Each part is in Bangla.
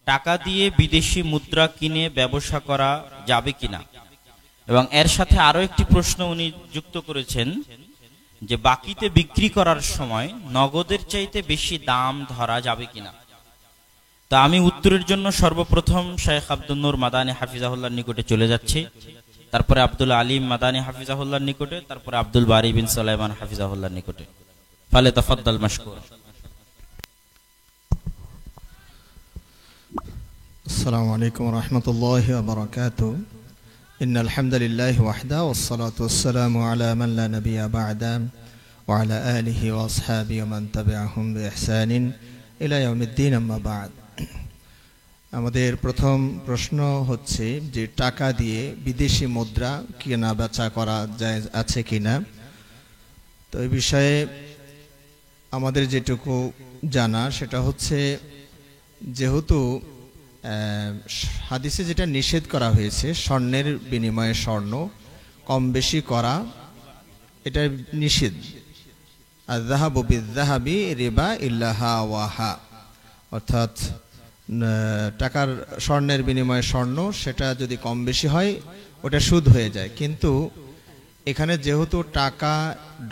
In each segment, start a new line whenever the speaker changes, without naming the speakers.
টাকা দিয়ে বিদেশি মুদ্রা কিনে ব্যবসা করা যাবে কিনা, এবং এর সাথে আরো একটি প্রশ্ন উনি যুক্ত করেছেন যে বাকিতে বিক্রি করার সময় নগদের চাইতে বেশি দাম ধরা যাবে কিনা। তা আমি উত্তরের জন্য সর্বপ্রথম শেখ আব্দুল নূর মাদানী হাফিজাহুল্লাহর নিকটে চলে যাচ্ছি, তারপরে আব্দুল আলিম মাদানী হাফিজাহুল্লাহর নিকটে, তারপরে আব্দুল বারী বিন সুলাইমান হাফিজাহুল্লাহর নিকটে। ফালে তাফাদ্দাল মাশকুর।
আসসালামু আলাইকুম ওয়া রাহমাতুল্লাহি ওয়া বারাকাতুহু। ইন্নাল হামদুলিল্লাহি ওয়াহদাহু ওয়াসসালাতু ওয়াসসালামু আলা মান লা নাবিয়্যা বা'দা ওয়া আলা আলিহি ওয়া আসহাবিহি ওয়া মান তাবি'আহুম বিইহসানিন ইলা ইয়াউমিদ্দিন, আম্মা বা'দ। আমাদের প্রথম প্রশ্ন হচ্ছে যে টাকা দিয়ে বিদেশি মুদ্রা কেনা বেচা করা জায়েজ আছে কিনা। তো এই বিষয়ে আমাদের যেটুকু জানা সেটা হচ্ছে, যেহেতু হাদিসে যেটা নিষেধ করা হয়েছে স্বর্ণের বিনিময়ে স্বর্ণ কম বেশি করা, এটা নিষেধ। আয-যাহাবু বিয-যাহাবি রিবা ইল্লা হা ওয়া হা, অর্থাৎ টাকার স্বর্ণের বিনিময়ে স্বর্ণ সেটা যদি কম বেশি হয় ওটা সুদ হয়ে যায়। কিন্তু এখানে যেহেতু টাকা,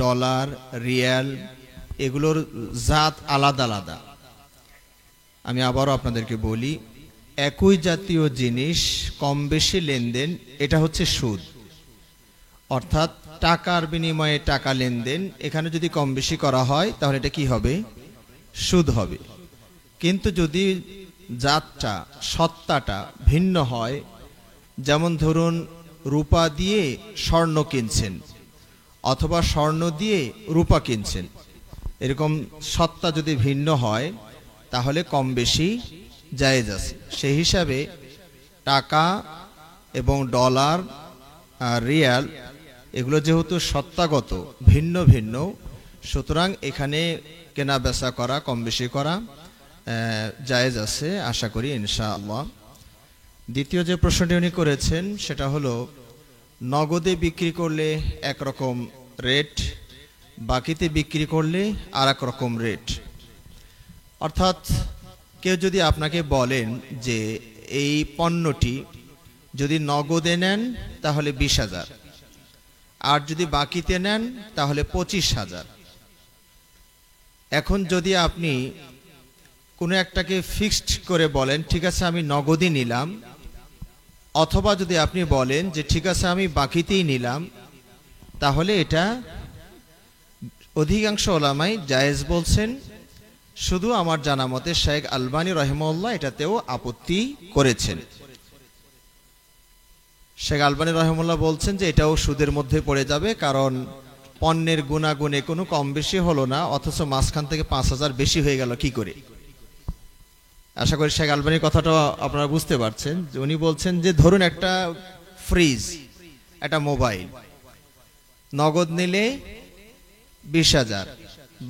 ডলার, রিয়াল এগুলোর জাত আলাদা আলাদা, আমি আবারও আপনাদেরকে বলি, একই জাতীয় জিনিস কম বেশি লেনদেন এটা হচ্ছে সুদ। অর্থাৎ টাকার বিনিময়ে টাকা লেনদেন, এখানে যদি কম বেশি করা হয় তাহলে এটা কি হবে? সুদ হবে। কিন্তু যদি জাতটা, সত্তাটা ভিন্ন হয়, যেমন ধরুন রূপা দিয়ে স্বর্ণ কিনছেন অথবা স্বর্ণ দিয়ে রূপা কিনছেন, এরকম সত্তা যদি ভিন্ন হয় তাহলে কম বেশি জায়েজ আছে। সেই হিসাবে টাকা এবং ডলার আর রিয়াল এগুলো যেহেতু সত্তাগত ভিন্ন ভিন্ন, সুতরাং এখানে কেনা বেচা করা, কম বেশি করা জায়েজ আছে, আশা করি ইনশাআল্লাহ। দ্বিতীয় যে প্রশ্নটি উনি করেছেন সেটা হলো, নগদে বিক্রি করলে একরকম রেট, বাকিতে বিক্রি করলে আর এক রকম রেট। অর্থাৎ কেউ যদি আপনাকে বলেন যে এই পণ্যটি যদি নগদে নেন তাহলে 20,000, আর যদি বাকিতে নেন তাহলে 25,000। এখন যদি আপনি কোনো একটাকে ফিক্সড করে বলেন ঠিক আছে আমি নগদই নিলাম, অথবা যদি আপনি বলেন যে ঠিক আছে আমি বাকিতেই নিলাম, তাহলে এটা অধিকাংশ ওলামাই জায়েজ বলছেন। শুধু আমার জানা মতে শেখ আলবানী রহিমাহুল্লাহ এটাতেও আপত্তি করেছেন। শেখ আলবানী রহিমাহুল্লাহ বলছেন যে এটাও সুদের মধ্যে পড়ে যাবে, কারণ পণ্যের গুণাগুণে কোনো কম বেশি হলো না, অথচ মাঝখান থেকে 5,000 বেশি হয়ে গেল কি করে। আশা করি শেখ আলবানীর কথাটা আপনারা বুঝতে পারছেন। উনি বলছেন যে ধরুন একটা ফ্রিজ, একটা মোবাইল, নগদ নিলে 20,000,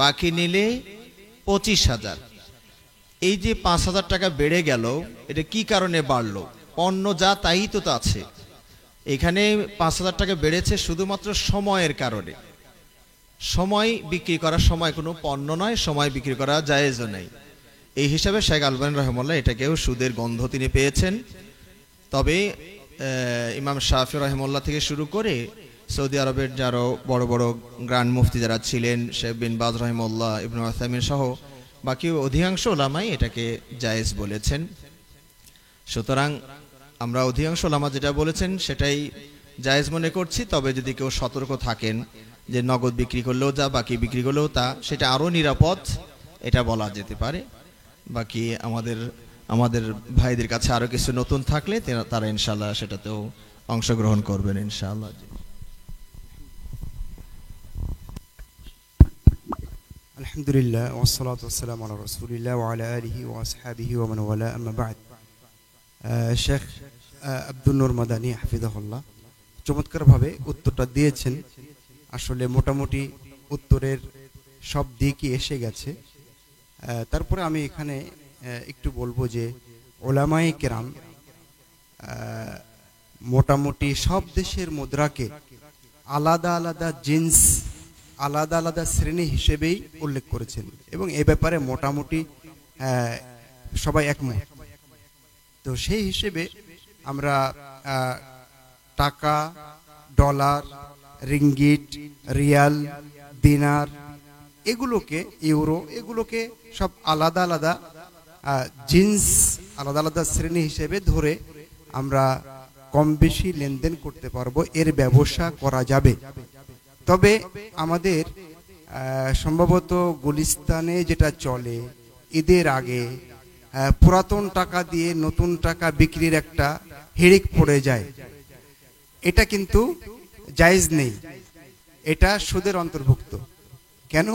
বাকি নিলে 25,000, এই যে 5,000 টাকা বেড়ে গেল, এটা কি কারণে বাড়লো? পণ্য যা তাই তো আছে, এখানে 5,000 টাকা বেড়েছে শুধুমাত্র সময়ের কারণে। সময় বিক্রি করার সময় কোনো পণ্য নয়, সময় বিক্রি করা জায়েজও নেই। এই হিসাবে শেখ আলবানী রহিমাহুল্লাহ এটাকেও সুদের গন্ধ তিনি পেয়েছেন। তবে ইমাম শাফি রহিমাহুল্লাহ থেকে শুরু করে সৌদি আরবের যারা বড় বড় গ্র্যান্ড মুফতি যারা ছিলেন, শেখ বিন বাজ রহিমাহুল্লাহ, ইবনে উসাইমিন সহ বাকি অধিকাংশ ওলামাই এটাকে জায়েজ বলেছেন। সুতরাং আমরা অধিকাংশ ওলামা যেটা বলেছেন সেটাই জায়েজ মনে করছি। তবে যদি কেউ সতর্ক থাকেন যে নগদ বিক্রি করলেও যা, বাকি বিক্রি করলেও তা, সেটা আরও নিরাপদ, এটা বলা যেতে পারে। বাকি আমাদের ভাইদের কাছে আরো কিছু নতুন থাকলে তারা ইনশাআল্লাহ সেটাতেও অংশগ্রহণ করবেন ইনশাআল্লাহ।
আলহামদুলিল্লাহ ওয়াসসালাতু ওয়াসসালামু আলা রাসূলিল্লাহ ওয়া আলা আলিহি ওয়া আসহাবিহি ওয়া মান ওয়ালা, আম্মা বা'দ। শেখ আব্দুল নূর মাদানী হাফিজাহুল্লাহ চমৎকারভাবে উত্তরটা দিয়েছেন। আসলে মোটামুটি উত্তরের সব দিকই এসে গেছে। তারপরে আমি এখানে একটু বলবো যে ওলামায়ে কেরাম মোটামুটি সব দেশের মুদ্রাকে আলাদা আলাদা জিন্স, আলাদা আলাদা শ্রেণী হিসেবেই উল্লেখ করেছেন, এবং এ ব্যাপারে মোটামুটি সবাই একমত। তো সেই হিসেবে আমরা টাকা, ডলার, রিঙ্গিট, রিয়াল, দিনার, এগুলোকে, ইউরো, এগুলোকে সব আলাদা আলাদা জিন্স, আলাদা আলাদা শ্রেণী হিসেবে ধরে আমরা কম বেশি লেনদেন করতে পারবো, এর ব্যবসা করা যাবে। তবে আমাদের সম্ভবত গুলিস্তানে যেটা চলে, ঈদের আগে পুরাতন টাকা দিয়ে নতুন টাকা বিক্রির একটা হিড়িক পড়ে যায়, এটা কিন্তু জায়েজ নেই, এটা সুদের অন্তর্ভুক্ত। কেন?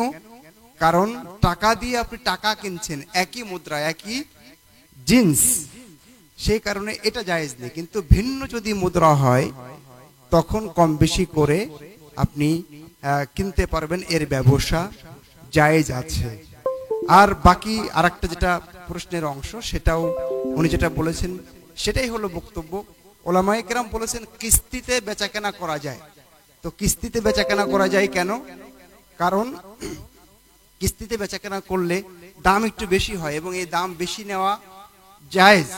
কারণ টাকা দিয়ে আপনি টাকা কিনছেন, একই মুদ্রা, একই জিন্স, সেই কারণে এটা জায়েজ নেই। কিন্তু ভিন্ন যদি মুদ্রা হয় তখন কম বেশি করে আপনি কিনতে পারবেন, এর ব্যবসা জায়েজ আছে। আর বাকি আরেকটা যেটা প্রশ্নের অংশ, সেটাও উনি যেটা বলেছেন সেটাই হলো বক্তব্য। ওলামায়ে কেরাম বলেছেন কিস্তিতে বেচাকেনা করা যায়। তো কিস্তিতে বেচাকেনা করা যায় কেন? কারণ কিস্তিতে বেচাকেনা করলে দাম একটু বেশি হয় এবং এই দাম বেশি নেওয়া জায়েজ।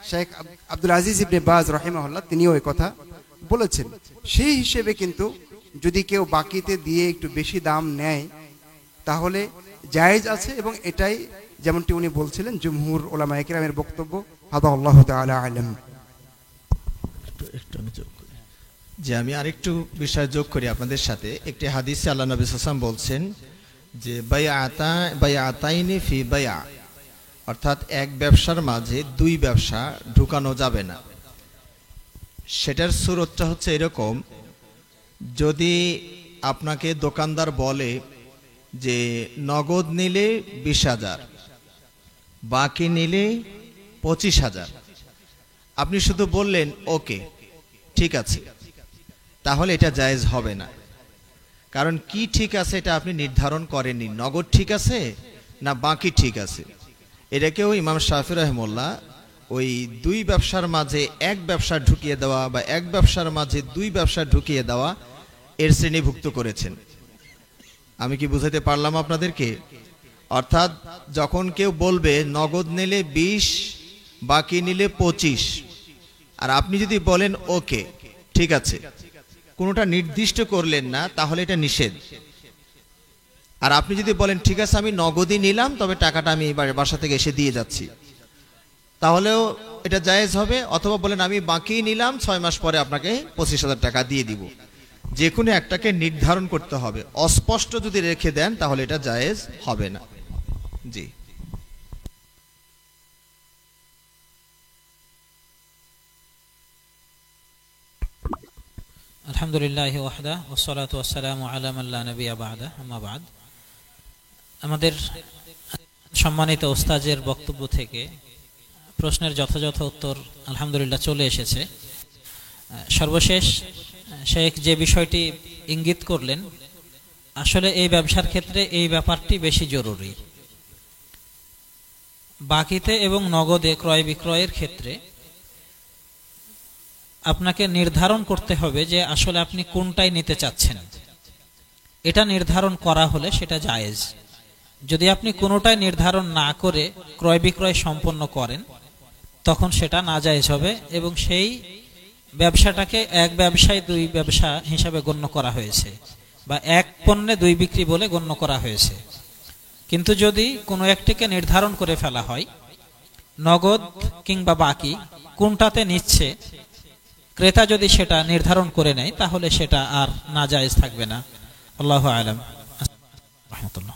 শেখ আব্দুল আজিজ ইবনে বাজ রাহিমাহুল্লাহ তিনিও এই কথা বলেছেন। সেই হিসেবে কিন্তু যদি কেউ বাকিতে দিয়ে একটু বেশি দাম নেয় তাহলে জায়েজ আছে, এবং এটাই যেমনটি উনি বলছিলেন জুমহুর উলামায়ে কেরামের বক্তব্য। হাদা আল্লাহু তাআলা আ'লাম।
যে আমি আরেকটু বিষয় যোগ করি আপনাদের সাথে। একটি হাদিসে আল্লাহ নবী সাল্লাল্লাহু আলাইহি ওয়াসাল্লাম বলছেন যে বায়াতাইনি ফি বায়া, অর্থাৎ এক ব্যবসার মাঝে দুই ব্যবসা ঢুকানো যাবে না। সেটার সুরতটা হচ্ছে এরকম, যদি আপনাকে দোকানদার বলে যে নগদ নিলে 20,000, বাকি নিলে 25,000, আপনি শুধু বললেন ওকে ঠিক আছে, তাহলে এটা জায়েজ হবে না। কারণ কি ঠিক আছে এটা আপনি নির্ধারণ করেননি, নগদ ঠিক আছে না বাকি ঠিক আছে। এটাকেও ইমাম শাফি রাহিমাহুল্লাহ ওই দুই ব্যবসার মাঝে এক ব্যবসা ঢুকিয়ে দেওয়া বা এক ব্যবসার মাঝে দুই ব্যবসা ঢুকিয়ে দেওয়া এর শ্রেণীভুক্ত করেছেন। আমি কি বুঝাতে পারলাম আপনাদেরকে? অর্থাৎ যখন কেউ বলবে নগদ নিলে 20, বাকি নিলে 25, আর আপনি যদি বলেন ওকে ঠিক আছে, কোনোটা নির্দিষ্ট করলেন না, তাহলে এটা নিষেধ। আর আপনি যদি বলেন ঠিক আছে আমি নগদই নিলাম, তবে টাকাটা আমি বাসা থেকে এসে দিয়ে যাচ্ছি, তাহলেও এটা জায়েজ হবে। অথবা বলেন আমি বাকি নিলাম, 6 মাস পরে আপনাকে 25,000 টাকা দিয়ে দিব। যে কোনো একটাকে নির্ধারণ করতে হবে। অস্পষ্ট যদি রেখে দেন তাহলে এটা জায়েজ হবে না। জি।
আলহামদুলিল্লাহি ওয়াহদা ওয়াসসালাতু ওয়াসসালামু আলা মান লা নাবিয়্যা বা'দা, আম্মা বা'দ। আমাদের সম্মানিত ওস্তাদের বক্তব্য থেকে প্রশ্নের যথাযথ উত্তর আলহামদুলিল্লাহ চলে এসেছে। সর্বশেষ শেখ যে বিষয়টি ইঙ্গিত করলেন, আসলে এই ব্যবসার ক্ষেত্রে এই ব্যাপারটি বেশি জরুরি। বাকিতে এবং নগদে ক্রয় বিক্রয়ের ক্ষেত্রে আপনাকে নির্ধারণ করতে হবে যে আসলে আপনি কোনটাই নিতে চাচ্ছেন। এটা নির্ধারণ করা হলে সেটা জায়েজ। যদি আপনি কোনোটাই নির্ধারণ না করে ক্রয় বিক্রয় সম্পন্ন করেন তখন সেটা নাজায়েজ হবে, এবং সেই ব্যবসাটাকে এক ব্যবসায় দুই ব্যবসা হিসাবে গণ্য করা হয়েছে, বা এক পণ্যে দুই বিক্রি বলে গণ্য করা হয়েছে। কিন্তু যদি কোনো একটিকে নির্ধারণ করে ফেলা হয়, নগদ কিংবা বাকি কোনটাতে নিচ্ছে, ক্রেতা যদি সেটা নির্ধারণ করে নেয় তাহলে সেটা আর নাজায়েজ থাকবে না। আল্লাহু আ'লাম। রাহমাতুল্লাহ।